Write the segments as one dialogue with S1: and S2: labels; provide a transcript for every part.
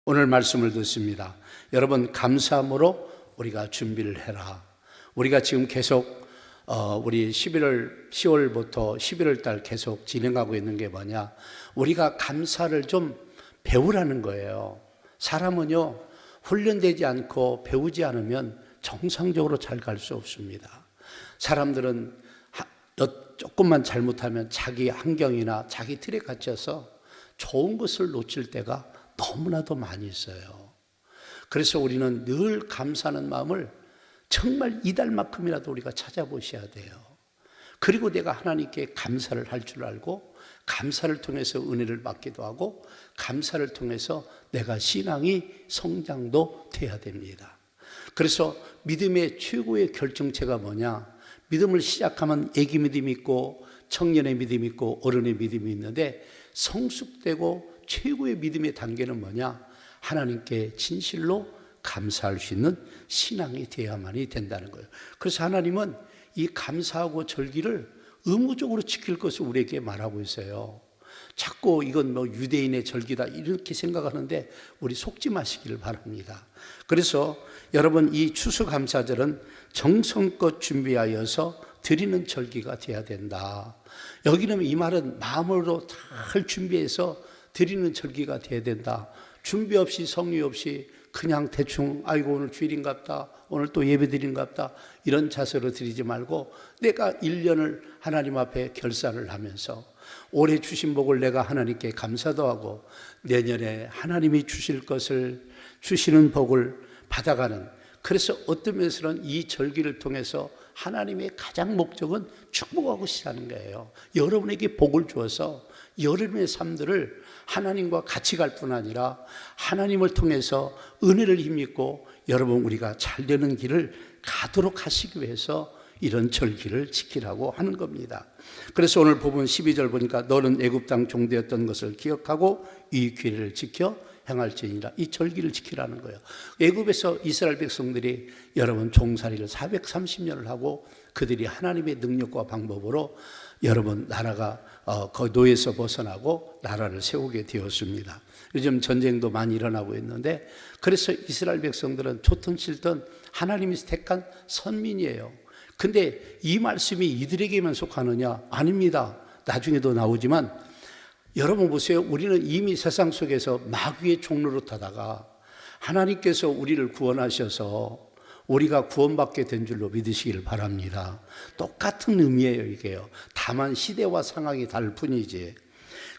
S1: 오늘 말씀을 듣습니다. 여러분, 감사함으로 우리가 준비를 해라. 우리가 지금 계속 우리 10월부터 11월 달 계속 진행하고 있는 게 뭐냐? 우리가 감사를 좀 배우라는 거예요. 사람은요, 훈련되지 않고 배우지 않으면 정상적으로 잘 갈 수 없습니다. 사람들은 조금만 잘못하면 자기 환경이나 자기 틀에 갇혀서 좋은 것을 놓칠 때가 너무나도 많이 있어요. 그래서 우리는 늘 감사하는 마음을 정말 이달만큼이라도 우리가 찾아보셔야 돼요. 그리고 내가 하나님께 감사를 할 줄 알고, 감사를 통해서 은혜를 받기도 하고, 감사를 통해서 내가 신앙이 성장도 돼야 됩니다. 그래서 믿음의 최고의 결정체가 뭐냐? 믿음을 시작하면 애기 믿음이 있고 청년의 믿음이 있고 어른의 믿음이 있는데, 성숙되고 최고의 믿음의 단계는 뭐냐? 하나님께 진실로 감사할 수 있는 신앙이 되어야만이 된다는 거예요. 그래서 하나님은 이 감사하고 절기를 의무적으로 지킬 것을 우리에게 말하고 있어요. 자꾸 이건 뭐 유대인의 절기다 이렇게 생각하는데 우리 속지 마시기를 바랍니다. 그래서 여러분, 이 추수감사절은 정성껏 준비하여서 드리는 절기가 되어야 된다. 여기는 이 말은 마음으로 잘 준비해서 드리는 절기가 되어야 된다. 준비 없이 성의 없이 그냥 대충 아이고 오늘 주일인갑다, 오늘 또 예배드린갑다, 이런 자세로 드리지 말고 내가 1년을 하나님 앞에 결산을 하면서 올해 주신 복을 내가 하나님께 감사도 하고 내년에 하나님이 주실 것을, 주시는 복을 받아가는, 그래서 어떤 면에서는 이 절기를 통해서 하나님의 가장 목적은 축복하고 시작하는 거예요. 여러분에게 복을 주어서 여러분의 삶들을 하나님과 같이 갈 뿐 아니라 하나님을 통해서 은혜를 힘입고 여러분 우리가 잘 되는 길을 가도록 하시기 위해서 이런 절기를 지키라고 하는 겁니다. 그래서 오늘 본문 12절 보니까 너는 애굽 땅 종되었던 것을 기억하고 이 규례를 지켜 행할지니라. 이 절기를 지키라는 거예요. 애굽에서 이스라엘 백성들이 여러분 종살이를 430년을 하고 그들이 하나님의 능력과 방법으로 여러분 나라가 노예에서 벗어나고 나라를 세우게 되었습니다. 요즘 전쟁도 많이 일어나고 있는데, 그래서 이스라엘 백성들은 좋든 싫든 하나님이 택한 선민이에요. 근데 이 말씀이 이들에게만 속하느냐? 아닙니다. 나중에도 나오지만 여러분 보세요. 우리는 이미 세상 속에서 마귀의 종로로 타다가 하나님께서 우리를 구원하셔서 우리가 구원받게 된 줄로 믿으시길 바랍니다. 똑같은 의미예요, 이게요. 다만 시대와 상황이 다를 뿐이지.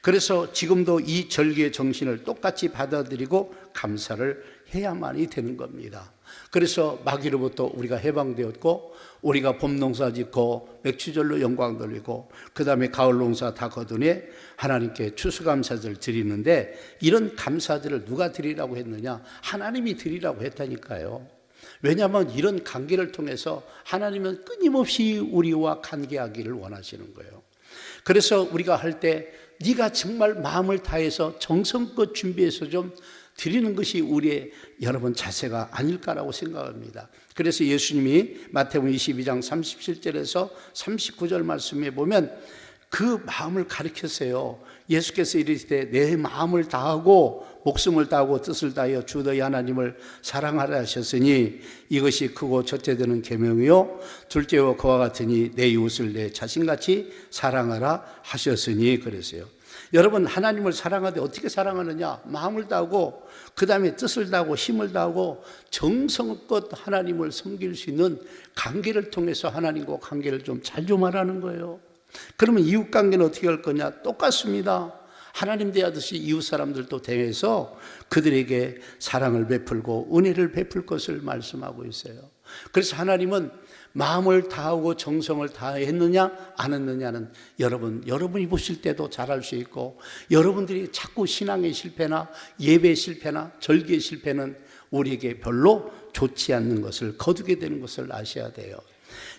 S1: 그래서 지금도 이 절기의 정신을 똑같이 받아들이고 감사를 해야만이 되는 겁니다. 그래서 마귀로부터 우리가 해방되었고, 우리가 봄농사 짓고 맥추절로 영광 돌리고 그 다음에 가을 농사 다 거두니 하나님께 추수감사절 드리는데, 이런 감사들을 누가 드리라고 했느냐? 하나님이 드리라고 했다니까요. 왜냐하면 이런 관계를 통해서 하나님은 끊임없이 우리와 관계하기를 원하시는 거예요. 그래서 우리가 할 때 네가 정말 마음을 다해서 정성껏 준비해서 좀 드리는 것이 우리의 여러분 자세가 아닐까라고 생각합니다. 그래서 예수님이 마태복음 22장 37절에서 39절 말씀에 보면 그 마음을 가르쳤어요. 예수께서 이르시되 내 마음을 다하고 목숨을 다하고 뜻을 다하여 주 너희 하나님을 사랑하라 하셨으니 이것이 크고 첫째 되는 계명이요 둘째와 그와 같으니 내 이웃을 내 자신같이 사랑하라 하셨으니 그랬어요. 여러분, 하나님을 사랑하되 어떻게 사랑하느냐? 마음을 다하고 그 다음에 뜻을 다하고 힘을 다하고 정성껏 하나님을 섬길 수 있는 관계를 통해서 하나님과 관계를 좀 잘 좀 하라는 거예요. 그러면 이웃 관계는 어떻게 할 거냐? 똑같습니다. 하나님 대하듯이 이웃 사람들도 대해서 그들에게 사랑을 베풀고 은혜를 베풀 것을 말씀하고 있어요. 그래서 하나님은 마음을 다하고 정성을 다했느냐 안 했느냐는 여러분이 보실 때도 잘할 수 있고, 여러분들이 자꾸 신앙의 실패나 예배의 실패나 절기의 실패는 우리에게 별로 좋지 않는 것을 거두게 되는 것을 아셔야 돼요.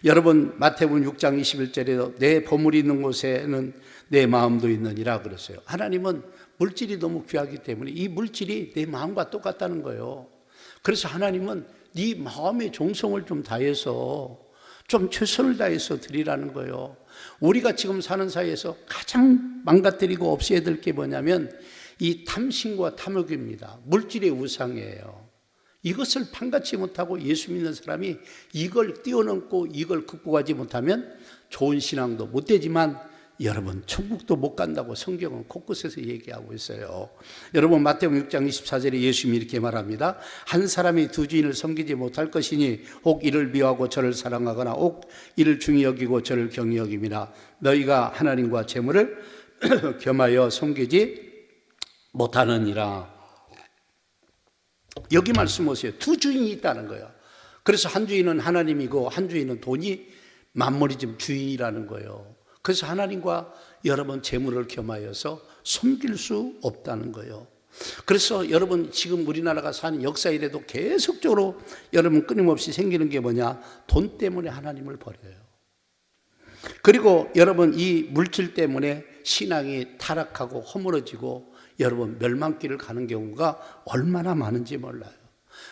S1: 여러분, 마태복음 6장 21절에도 내 보물이 있는 곳에는 내 마음도 있느니라 그랬어요. 하나님은 물질이 너무 귀하기 때문에 이 물질이 내 마음과 똑같다는 거예요. 그래서 하나님은 네 마음의 정성을 좀 다해서 좀 최선을 다해서 드리라는 거예요. 우리가 지금 사는 사회에서 가장 망가뜨리고 없애야 될 게 뭐냐면 이 탐심과 탐욕입니다. 물질의 우상이에요. 이것을 판가치 못하고 예수 믿는 사람이 이걸 뛰어넘고 이걸 극복하지 못하면 좋은 신앙도 못 되지만 여러분 천국도 못 간다고 성경은 곳곳에서 얘기하고 있어요. 여러분 마태복음 6장 24절에 예수님이 이렇게 말합니다. 한 사람이 두 주인을 섬기지 못할 것이니 혹 이를 미워하고 저를 사랑하거나 혹 이를 중히 여기고 저를 경히 여김이나 너희가 하나님과 재물을 겸하여 섬기지 못하느니라. 여기 말씀 보세요. 두 주인이 있다는 거예요. 그래서 한 주인은 하나님이고 한 주인은 돈이 만물이 지금 주인이라는 거예요. 그래서 하나님과 여러분 재물을 겸하여서 섬길 수 없다는 거예요. 그래서 여러분 지금 우리나라가 사는 역사 이래도 계속적으로 여러분 끊임없이 생기는 게 뭐냐? 돈 때문에 하나님을 버려요. 그리고 여러분 이 물질 때문에 신앙이 타락하고 허물어지고 여러분 멸망길을 가는 경우가 얼마나 많은지 몰라요.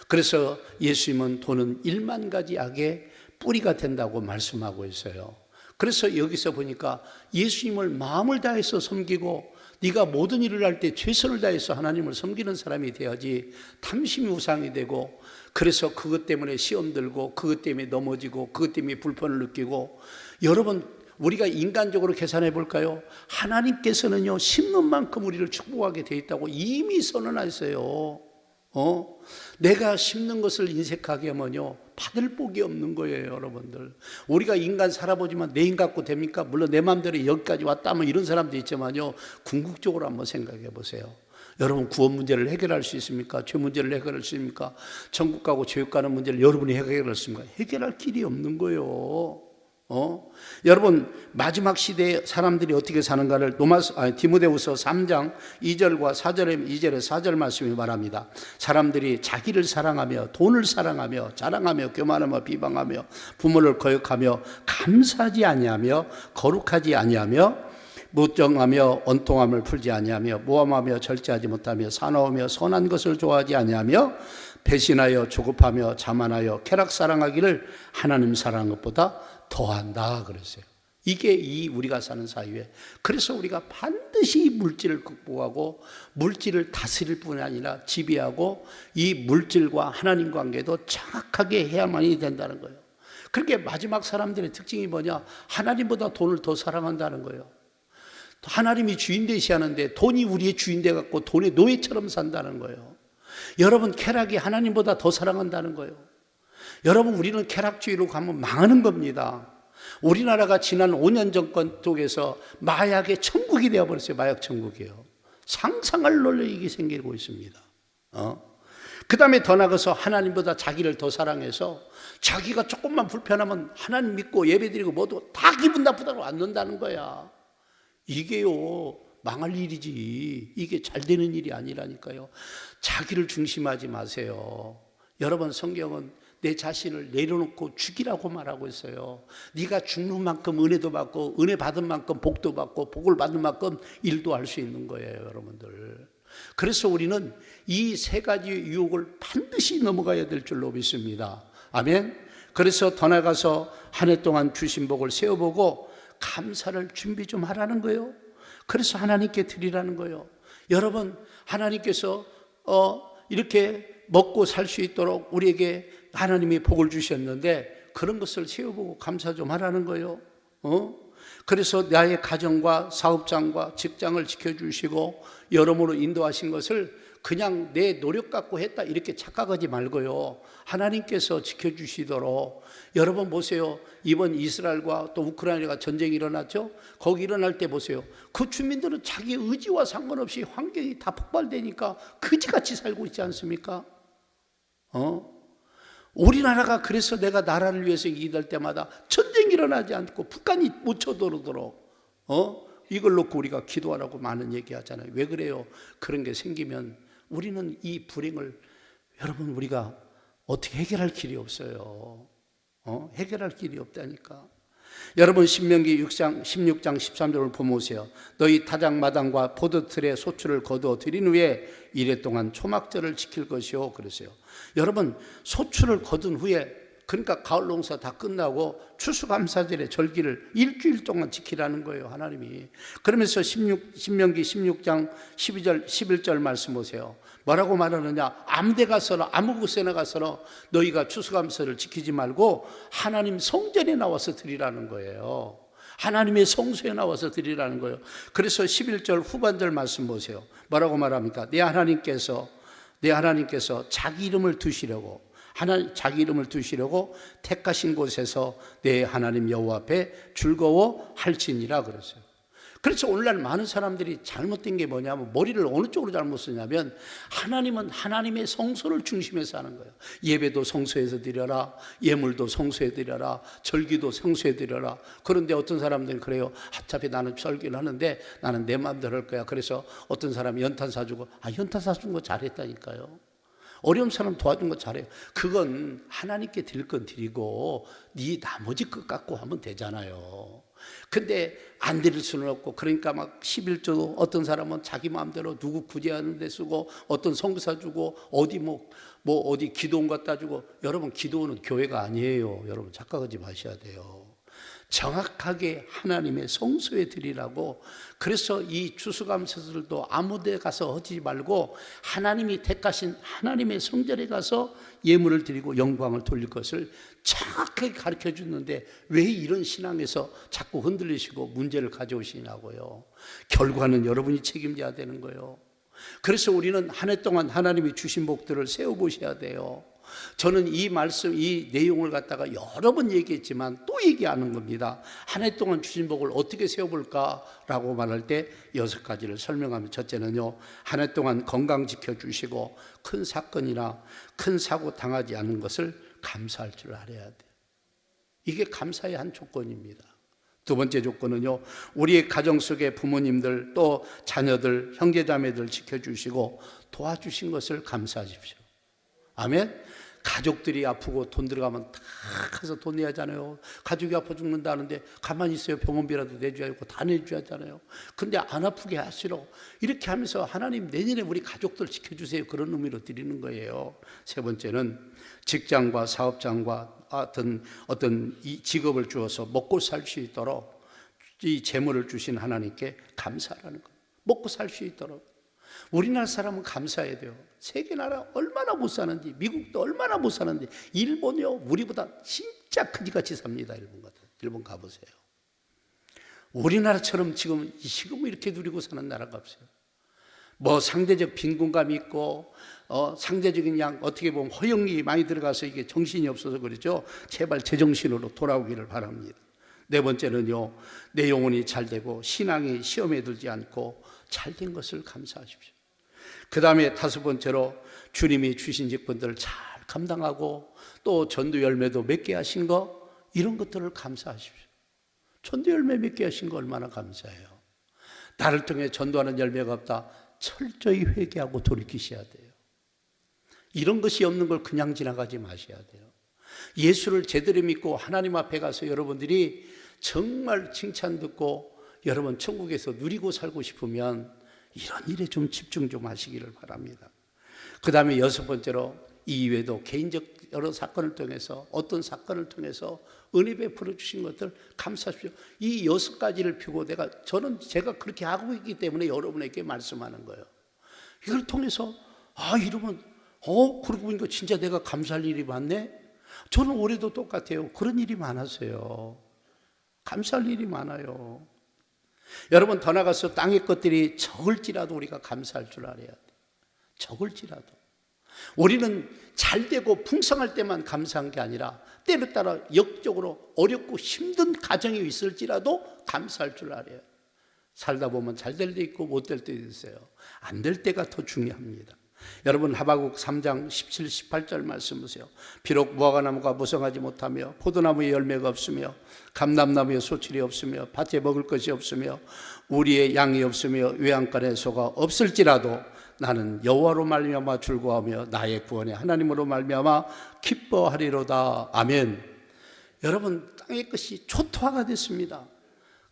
S1: 그래서 예수님은 돈은 1만 가지 악의 뿌리가 된다고 말씀하고 있어요. 그래서 여기서 보니까 예수님을 마음을 다해서 섬기고 네가 모든 일을 할 때 최선을 다해서 하나님을 섬기는 사람이 돼야지 탐심이 우상이 되고 그래서 그것 때문에 시험 들고 그것 때문에 넘어지고 그것 때문에 불편을 느끼고 여러분 우리가 인간적으로 계산해 볼까요? 하나님께서는요 심는 만큼 우리를 축복하게 돼 있다고 이미 선언하셨어요. 내가 심는 것을 인색하게 하면요 받을 복이 없는 거예요. 여러분들 우리가 인간 살아보지만 내 힘 갖고 됩니까? 물론 내 마음대로 여기까지 왔다 뭐 이런 사람도 있지만요 궁극적으로 한번 생각해 보세요. 여러분 구원 문제를 해결할 수 있습니까? 죄 문제를 해결할 수 있습니까? 천국 가고 지옥 가는 문제를 여러분이 해결할 수 있습니까? 해결할 길이 없는 거예요. 여러분 마지막 시대에 사람들이 어떻게 사는가를 디모데후서 3장 2절과 4절에 2절에 4절 말씀이 말합니다. 사람들이 자기를 사랑하며 돈을 사랑하며 자랑하며 교만하며 비방하며 부모를 거역하며 감사하지 아니하며 거룩하지 아니하며 무정하며 원통함을 풀지 아니하며 모함하며 절제하지 못하며 사나우며 선한 것을 좋아하지 아니하며 배신하여 조급하며 자만하여 쾌락 사랑하기를 하나님 사랑하는 것보다 더한다 그랬어요. 이게 이 우리가 사는 사회에 그래서 우리가 반드시 물질을 극복하고 물질을 다스릴 뿐이 아니라 지배하고 이 물질과 하나님 관계도 정확하게 해야만이 된다는 거예요. 그렇게 마지막 사람들의 특징이 뭐냐? 하나님보다 돈을 더 사랑한다는 거예요. 하나님이 주인 되시하는데 돈이 우리의 주인 돼 갖고 돈의 노예처럼 산다는 거예요. 여러분 쾌락이 하나님보다 더 사랑한다는 거예요. 여러분 우리는 쾌락주의로 가면 망하는 겁니다. 우리나라가 지난 5년 정권 쪽에서 마약의 천국이 되어버렸어요. 마약 천국이에요. 상상할 논리가 생기고 있습니다. 그 다음에 더 나가서 하나님보다 자기를 더 사랑해서 자기가 조금만 불편하면 하나님 믿고 예배드리고 모두 다 기분 나쁘다고 안 논다는 거야. 이게요 망할 일이지 이게 잘 되는 일이 아니라니까요. 자기를 중심하지 마세요. 여러분 성경은 내 자신을 내려놓고 죽이라고 말하고 있어요. 네가 죽는 만큼 은혜도 받고 은혜 받은 만큼 복도 받고 복을 받는 만큼 일도 할 수 있는 거예요. 여러분들 그래서 우리는 이 세 가지 유혹을 반드시 넘어가야 될 줄로 믿습니다. 아멘. 그래서 더 나가서 한 해 동안 주신 복을 세어보고 감사를 준비 좀 하라는 거예요. 그래서 하나님께 드리라는 거예요. 여러분 하나님께서 이렇게 먹고 살 수 있도록 우리에게 하나님이 복을 주셨는데 그런 것을 세워보고 감사 좀 하라는 거예요. 그래서 나의 가정과 사업장과 직장을 지켜주시고 여러모로 인도하신 것을 그냥 내 노력 갖고 했다 이렇게 착각하지 말고요. 하나님께서 지켜주시도록 여러분 보세요. 이번 이스라엘과 또 우크라이나가 전쟁이 일어났죠. 거기 일어날 때 보세요. 그 주민들은 자기 의지와 상관없이 환경이 다 폭발되니까 그지같이 살고 있지 않습니까? 우리나라가 그래서 내가 나라를 위해서 기도할 때마다 전쟁이 일어나지 않고 북한이 못 쳐들어오도록 이걸 놓고 우리가 기도하라고 많은 얘기하잖아요. 왜 그래요? 그런 게 생기면 우리는 이 불행을 여러분 우리가 어떻게 해결할 길이 없어요. 해결할 길이 없다니까. 여러분 신명기 16장 13절을 보세요. 너희 타작마당과 포도틀에 소출을 거두어 들인 후에 이래 동안 초막절을 지킬 것이요 그러세요. 여러분 소출을 거둔 후에, 그러니까 가을 농사 다 끝나고 추수감사절의 절기를 일주일 동안 지키라는 거예요, 하나님이. 그러면서 신명기 16장 12절 11절 말씀 보세요. 뭐라고 말하느냐? 아무 데 가서나 아무 곳에나 가서나 너희가 추수감사를 지키지 말고 하나님 성전에 나와서 드리라는 거예요. 하나님의 성소에 나와서 드리라는 거예요. 그래서 11절 후반절 말씀 보세요. 뭐라고 말합니까? 내 하나님께서 자기 이름을 두시려고, 자기 이름을 두시려고 택하신 곳에서 내 하나님 여호와 앞에 즐거워할지니라 그랬어요. 그래서 오늘날 많은 사람들이 잘못된 게 뭐냐면, 머리를 어느 쪽으로 잘못 쓰냐면, 하나님은 하나님의 성소를 중심에서 하는 거예요. 예배도 성소에서 드려라, 예물도 성소에 드려라, 절기도 성소에 드려라. 그런데 어떤 사람들은 그래요. 어차피 나는 절기를 하는데 나는 내 마음대로 할 거야. 그래서 어떤 사람이 연탄 사주고, 연탄 사준 거 잘했다니까요. 어려운 사람 도와준 거 잘해요. 그건 하나님께 드릴 건 드리고 네 나머지 것 갖고 하면 되잖아요. 근데 안 드릴 수는 없고, 그러니까 막 11조도 어떤 사람은 자기 마음대로 누구 구제하는 데 쓰고, 어떤 성사 주고, 어디 어디 기도원 갖다 주고. 여러분, 기도원은 교회가 아니에요. 여러분 착각하지 마셔야 돼요. 정확하게 하나님의 성소에 드리라고. 그래서 이 추수감사절도 아무 데 가서 하지 말고 하나님이 택하신 하나님의 성전에 가서 예물을 드리고 영광을 돌릴 것을 정확하게 가르쳐 주는데, 왜 이런 신앙에서 자꾸 흔들리시고 문제를 가져오시냐고요. 결과는 여러분이 책임져야 되는 거예요. 그래서 우리는 한 해 동안 하나님이 주신 복들을 세워보셔야 돼요. 저는 이 말씀, 이 내용을 갖다가 여러 번 얘기했지만 또 얘기하는 겁니다. 한 해 동안 주신 복을 어떻게 세워볼까라고 말할 때 6가지를 설명하면, 첫째는요, 한 해 동안 건강 지켜주시고 큰 사건이나 큰 사고 당하지 않은 것을 감사할 줄 알아야 돼요. 이게 감사의 한 조건입니다. 두 번째 조건은요, 우리의 가정 속의 부모님들, 또 자녀들, 형제자매들 지켜주시고 도와주신 것을 감사하십시오. 아멘. 가족들이 아프고 돈 들어가면 다 가서 돈 내야 하잖아요. 가족이 아파 죽는다는데 가만히 있어요. 병원비라도 내줘야 하고 다 내줘야 하잖아요. 근데 안 아프게 하시라고 이렇게 하면서, 하나님 내년에 우리 가족들 지켜주세요, 그런 의미로 드리는 거예요. 세 번째는 직장과 사업장과 어떤 이 직업을 주어서 먹고 살 수 있도록 이 재물을 주신 하나님께 감사하라는 거예요. 먹고 살 수 있도록. 우리나라 사람은 감사해야 돼요. 세계 나라 얼마나 못 사는지, 미국도 얼마나 못 사는지, 일본이요, 우리보다 진짜 크지같이 삽니다. 일본 가보세요. 우리나라처럼 지금 이렇게 누리고 사는 나라가 없어요. 뭐 상대적 빈곤감이 있고, 상대적인 어떻게 보면 허영이 많이 들어가서 이게 정신이 없어서 그러죠. 제발 제정신으로 돌아오기를 바랍니다. 네 번째는요, 내 영혼이 잘 되고 신앙이 시험에 들지 않고 잘 된 것을 감사하십시오. 그 다음에 다섯 번째로, 주님이 주신 직분들을 잘 감당하고 또 전도 열매도 맺게 하신 거, 이런 것들을 감사하십시오. 전도 열매 맺게 하신 거 얼마나 감사해요. 나를 통해 전도하는 열매가 없다, 철저히 회개하고 돌이키셔야 돼요. 이런 것이 없는 걸 그냥 지나가지 마셔야 돼요. 예수를 제대로 믿고 하나님 앞에 가서 여러분들이 정말 칭찬 듣고 여러분 천국에서 누리고 살고 싶으면 이런 일에 좀 집중 좀 하시기를 바랍니다. 그 다음에 여섯 번째로, 이 이외에도 개인적 여러 사건을 통해서, 어떤 사건을 통해서 은혜 베풀어 주신 것들 감사하십시오. 이 6가지를 피고 제가 그렇게 하고 있기 때문에 여러분에게 말씀하는 거예요. 이걸 통해서 이러면 그러고 보니까 진짜 내가 감사할 일이 많네. 저는 올해도 똑같아요. 그런 일이 많았어요. 감사할 일이 많아요. 여러분, 더 나가서 땅의 것들이 적을지라도 우리가 감사할 줄 알아야 돼요. 적을지라도. 우리는 잘 되고 풍성할 때만 감사한 게 아니라 때를 따라 역적으로 어렵고 힘든 가정이 있을지라도 감사할 줄 알아요. 살다 보면 잘 될 때 있고 못 될 때도 있어요. 안 될 때가 더 중요합니다. 여러분, 하박국 3장 17, 18절 말씀 보세요. 비록 무화과나무가 무성하지 못하며 포도나무에 열매가 없으며 감람나무에 소출이 없으며 밭에 먹을 것이 없으며 우리의 양이 없으며 외양간에 소가 없을지라도 나는 여호와로 말미암아 즐거워하며 나의 구원의 하나님으로 말미암아 기뻐하리로다. 아멘. 여러분, 땅의 것이 초토화가 됐습니다.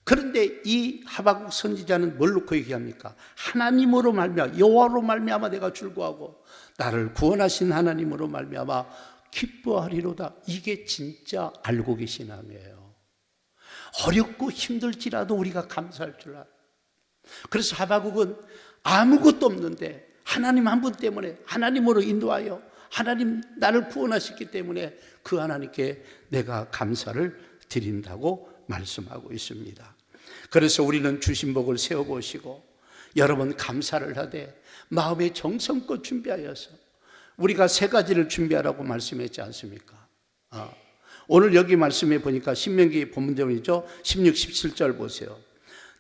S1: 그런데 이 하박국 선지자는 뭘 놓고 얘기합니까? 하나님으로 말미암아, 여호와로 말미암아 내가 즐거워하고 나를 구원하신 하나님으로 말미암아 기뻐하리로다. 이게 진짜 알고 계신 마음이에요. 어렵고 힘들지라도 우리가 감사할 줄 알아요. 그래서 하박국은 아무것도 없는데 하나님 한 분 때문에, 하나님으로 인도하여 하나님 나를 구원하셨기 때문에 그 하나님께 내가 감사를 드린다고 말씀하고 있습니다. 그래서 우리는 주신 복을 세워보시고 여러분 감사를 하되 마음에 정성껏 준비하여서 우리가 세 가지를 준비하라고 말씀했지 않습니까? 오늘 여기 말씀해 보니까 신명기 본문대로이죠. 16, 17절 보세요.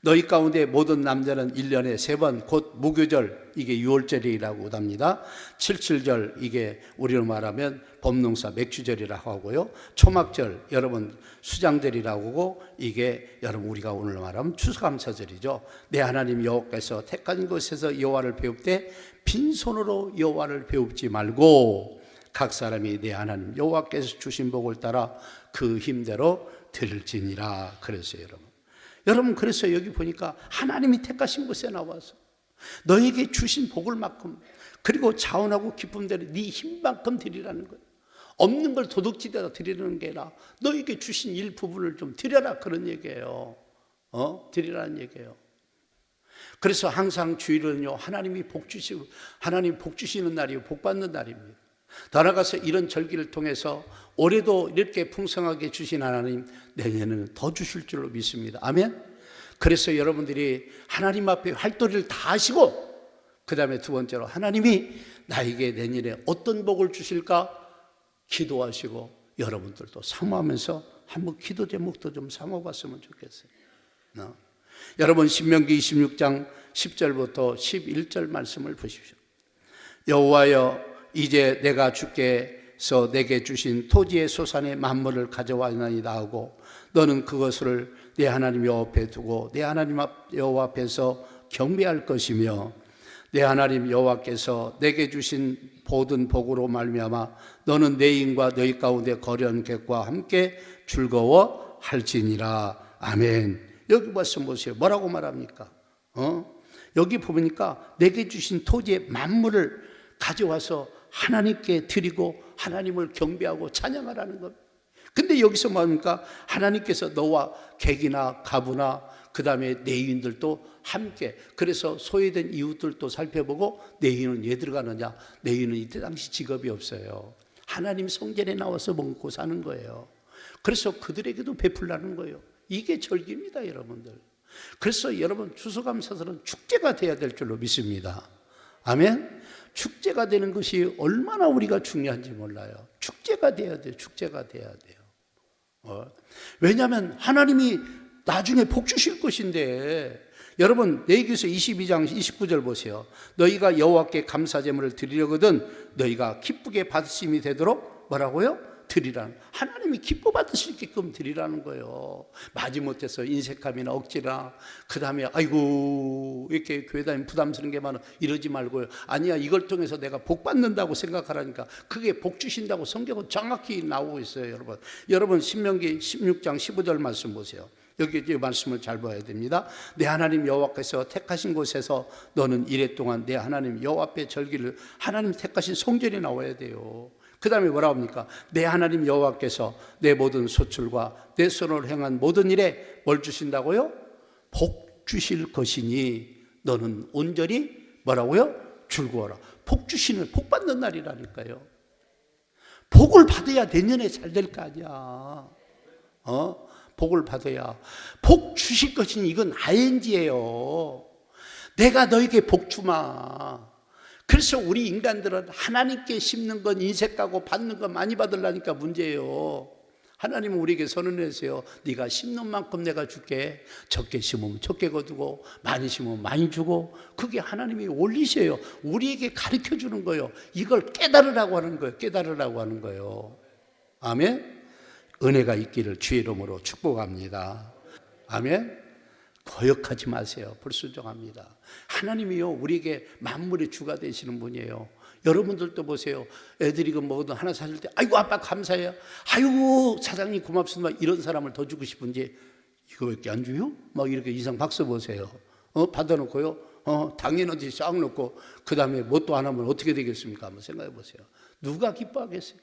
S1: 너희 가운데 모든 남자는 1년에 3번 곧 무교절, 이게 6월절이라고 합니다. 77절, 이게 우리로 말하면 범농사 맥주절이라고 하고요. 초막절, 여러분 수장절이라고 하고, 이게 여러분 우리가 오늘 말하면 추수감사절이죠. 내 하나님 여호와께서 택한 곳에서 여호와를 배울 때 빈손으로 여호와를 배웁지 말고 각 사람이 내 하나님 여호와께서 주신 복을 따라 그 힘대로 드릴지니라. 그랬어요. 여러분 그래서 여기 보니까 하나님이 택하신 곳에 나와서 너에게 주신 복을 만큼, 그리고 자원하고 기쁨대로 네 힘만큼 드리라는 거예요. 없는 걸 도둑질에다 드리는 게 아니라 너에게 주신 일부분을 좀 드려라, 그런 얘기예요. 드리라는 얘기예요. 그래서 항상 주일은요, 하나님이 복 주시고, 하나님 복 주시는 날이요, 복 받는 날입니다. 더 나아가서 이런 절기를 통해서 올해도 이렇게 풍성하게 주신 하나님, 내년에는 더 주실 줄로 믿습니다. 아멘. 그래서 여러분들이 하나님 앞에 활도리를 다 하시고, 그 다음에 두 번째로 하나님이 나에게 내년에 어떤 복을 주실까 기도하시고, 여러분들도 사모하면서 한번 기도 제목도 좀 사모봤으면 좋겠어요. 여러분 신명기 26장 10절부터 11절 말씀을 보십시오. 여호와여, 이제 내가 주께서 내게 주신 토지의 소산의 만물을 가져왔나이다 하고 너는 그것을 내 하나님 여호와 앞에 두고 내 하나님 여호와 앞에서 경배할 것이며 내 하나님 여호와께서 내게 주신 모든 복으로 말미암아 너는 내 인과 너희 가운데 거류한 객과 함께 즐거워할지니라. 아멘. 여기 말씀 보세요. 뭐라고 말합니까? 여기 보니까 내게 주신 토지의 만물을 가져와서 하나님께 드리고 하나님을 경배하고 찬양하라는 겁니다. 근데 여기서 뭐합니까? 하나님께서 너와 객이나 가부나 그 다음에 내인들도 함께, 그래서 소외된 이웃들도 살펴보고 내인은 왜 들어가느냐? 내인은 이때 당시 직업이 없어요. 하나님 성전에 나와서 먹고 사는 거예요. 그래서 그들에게도 베풀라는 거예요. 이게 절기입니다, 여러분들. 그래서 여러분 추수감사절은 축제가 돼야 될 줄로 믿습니다. 아멘. 축제가 되는 것이 얼마나 우리가 중요한지 몰라요. 축제가 돼야 돼요. 축제가 돼야 돼요. 왜냐하면 하나님이 나중에 복 주실 것인데, 여러분 레위기서 22장 29절 보세요. 너희가 여호와께 감사제물을 드리려거든 너희가 기쁘게 받으심이 되도록 뭐라고요? 드리라는, 하나님이 기뻐 받으시게끔 드리라는 거예요. 마지못해서 인색함이나 억지나 그 다음에 아이고 이렇게 교회 다니면 부담스러운 게 많아 이러지 말고요. 아니야, 이걸 통해서 내가 복 받는다고 생각하라니까. 그게 복 주신다고 성경은 정확히 나오고 있어요. 여러분 신명기 16장 15절 말씀 보세요. 여기 이 말씀을 잘 봐야 됩니다. 내 하나님 여호와께서 택하신 곳에서 너는 이래 동안 내 하나님 여호와 앞에 절기를, 하나님 택하신 성전에 나와야 돼요. 그 다음에 뭐라고 합니까? 내 하나님 여호와께서 내 모든 소출과 내 손으로 행한 모든 일에 뭘 주신다고요? 복 주실 것이니 너는 온전히 뭐라고요? 즐거워라. 복 주시는, 복 받는 날이라니까요. 복을 받아야 내년에 잘 될 거 아니야. 복을 받아야. 복 주실 것이니 이건 ING예요. 내가 너에게 복 주마. 그래서 우리 인간들은 하나님께 심는 건 인색 가고 받는 건 많이 받으려니까 문제예요. 하나님은 우리에게 선언했어요. 네가 심는 만큼 내가 줄게. 적게 심으면 적게 거두고 많이 심으면 많이 주고. 그게 하나님이 원리세요. 우리에게 가르쳐 주는 거예요. 이걸 깨달으라고 하는 거예요. 깨달으라고 하는 거예요. 아멘. 은혜가 있기를 주의 이름으로 축복합니다. 아멘. 거역하지 마세요. 불순종합니다. 하나님이요 우리에게 만물의 주가 되시는 분이에요. 여러분들도 보세요. 애들이 그 뭐든 하나 사줄 때 아이고 아빠 감사해요. 아이고 사장님 고맙습니다. 이런 사람을 더 주고 싶은지 이거 왜 이렇게 안 줘요? 막 이렇게 이상 박수 보세요. 받아놓고요. 당연하지 싹 놓고 그 다음에 뭣도 안 하면 어떻게 되겠습니까? 한번 생각해 보세요. 누가 기뻐하겠어요?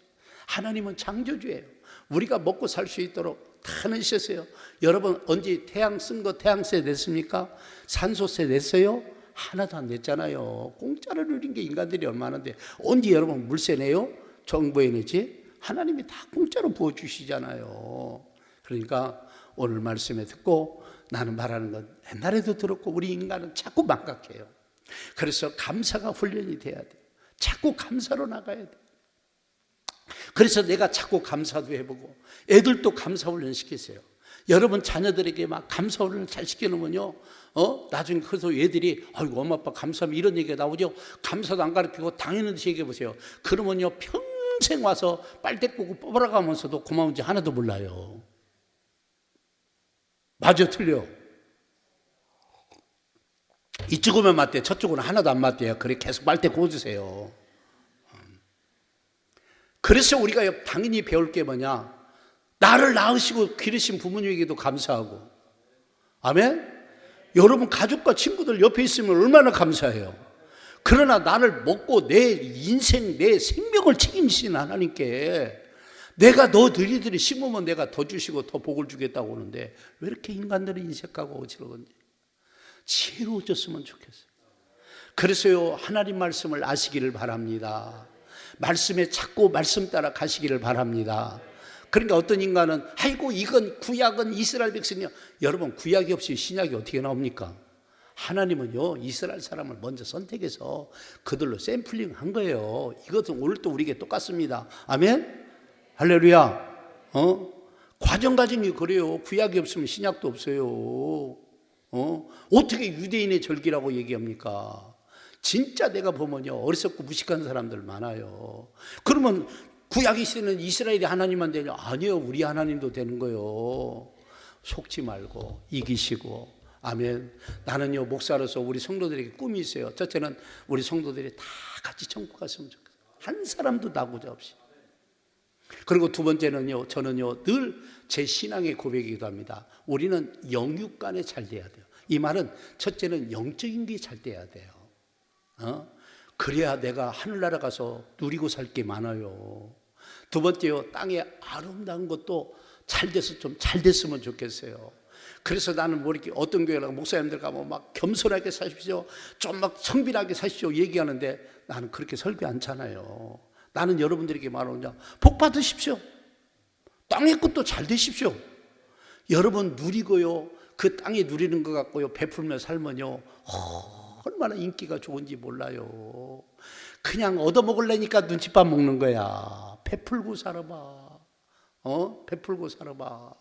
S1: 하나님은 창조주예요. 우리가 먹고 살 수 있도록 다 내셨어요. 여러분 언제 태양 쓴 거 태양세 냈습니까? 산소세 냈어요? 하나도 안 냈잖아요. 공짜로 누린 게 인간들이 얼마나인데 언제 여러분 물세 내요? 정부에 내지? 하나님이 다 공짜로 부어주시잖아요. 그러니까 오늘 말씀에 듣고 나는 말하는 건 옛날에도 들었고 우리 인간은 자꾸 망각해요. 그래서 감사가 훈련이 돼야 돼요. 자꾸 감사로 나가야 돼요. 그래서 내가 자꾸 감사도 해보고 애들도 감사 훈련 시키세요. 여러분 자녀들에게 막 감사 훈련을 잘 시켜놓으면요, 나중에 커서 애들이 아이고 엄마 아빠 감사하면 이런 얘기가 나오죠. 감사도 안 가르치고 당연히 얘기해 보세요. 그러면요 평생 와서 빨대꾸고 뽑아가면서도 고마운지 하나도 몰라요. 맞아 틀려? 이쪽으로만 맞대 저쪽으로는 하나도 안 맞대요. 그래 계속 빨대 구워주세요. 그래서 우리가 당연히 배울 게 뭐냐, 나를 낳으시고 기르신 부모님에게도 감사하고. 아멘? 여러분 가족과 친구들 옆에 있으면 얼마나 감사해요. 그러나 나를 먹고 내 인생 내 생명을 책임지신 하나님께 내가 너 너희들이 심으면 내가 더 주시고 더 복을 주겠다고 하는데 왜 이렇게 인간들이 인색하고 어지러운지 지혜로워졌으면 좋겠어요. 그래서요 하나님 말씀을 아시기를 바랍니다. 말씀에 찾고 말씀 따라 가시기를 바랍니다. 그러니까 어떤 인간은 아이고 이건 구약은 이스라엘 백성이요. 여러분 구약이 없이 신약이 어떻게 나옵니까? 하나님은요 이스라엘 사람을 먼저 선택해서 그들로 샘플링 한 거예요. 이것은 오늘도 우리에게 똑같습니다. 아멘? 할렐루야. 과정이 그래요. 구약이 없으면 신약도 없어요. 어떻게 유대인의 절기라고 얘기합니까? 진짜 내가 보면요 어리석고 무식한 사람들 많아요. 그러면 구약이 시대는 이스라엘이 하나님만 되냐? 아니요, 우리 하나님도 되는 거예요. 속지 말고 이기시고. 아멘. 나는요 목사로서 우리 성도들에게 꿈이 있어요. 첫째는 우리 성도들이 다 같이 천국 갔으면 좋겠어요. 한 사람도 나고자 없이. 그리고 두 번째는요 저는요 늘 제 신앙의 고백이기도 합니다. 우리는 영육간에 잘 돼야 돼요. 이 말은 첫째는 영적인 게 잘 돼야 돼요. 그래야 내가 하늘나라 가서 누리고 살 게 많아요. 두 번째요 땅에 아름다운 것도 잘 돼서 좀 잘 됐으면 좋겠어요. 그래서 나는 뭐 이렇게 어떤 교회 목사님들 가면 막 겸손하게 사십시오, 좀 막 성빈하게 사십시오 얘기하는데 나는 그렇게 설교 않잖아요. 나는 여러분들에게 말하냐, 복 받으십시오. 땅의 것도 잘 되십시오. 여러분 누리고요 그 땅에 누리는 것 같고요 베풀며 살면요 얼마나 인기가 좋은지 몰라요. 그냥 얻어먹으려니까 눈칫밥 먹는 거야. 베풀고 살아봐. 베풀고 살아봐.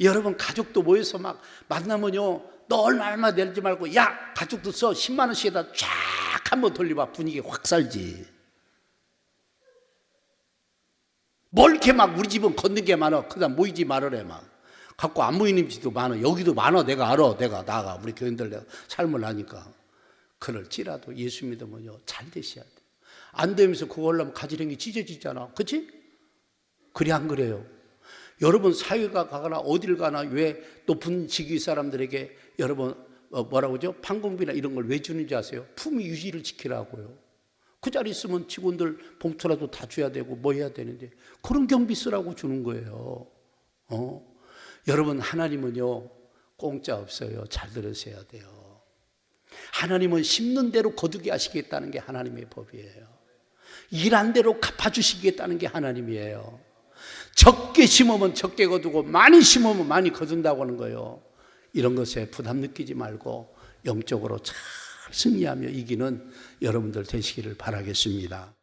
S1: 여러분 가족도 모여서 막 만나면요 너 얼마 내지 말고 야 가족도 써 10만 원씩에다 쫙 한번 돌려봐. 분위기 확 살지. 뭘 이렇게 막 우리 집은 걷는 게 많아. 그다음 모이지 말으래 막. 갖고 안 모이는 집도 많아. 여기도 많아. 내가 알아. 내가 나가 우리 교인들 내가 삶을 하니까. 그럴지라도 예수 믿으면요 잘 되셔야 돼요. 안 되면서 그거 하려면 가지런히 찢어지잖아. 그렇지? 그래 안 그래요? 여러분 사회가 가거나 어딜 가나 왜 높은 직위 사람들에게 여러분 뭐라고 하죠? 판공비나 이런 걸 왜 주는지 아세요? 품위 유지를 지키라고요. 그 자리 있으면 직원들 봉투라도 다 줘야 되고 뭐 해야 되는데 그런 경비 쓰라고 주는 거예요. 여러분 하나님은요 공짜 없어요. 잘 들으셔야 돼요. 하나님은 심는 대로 거두게 하시겠다는 게 하나님의 법이에요. 일한 대로 갚아주시겠다는 게 하나님이에요. 적게 심으면 적게 거두고 많이 심으면 많이 거둔다고 하는 거예요. 이런 것에 부담 느끼지 말고 영적으로 잘 승리하며 이기는 여러분들 되시기를 바라겠습니다.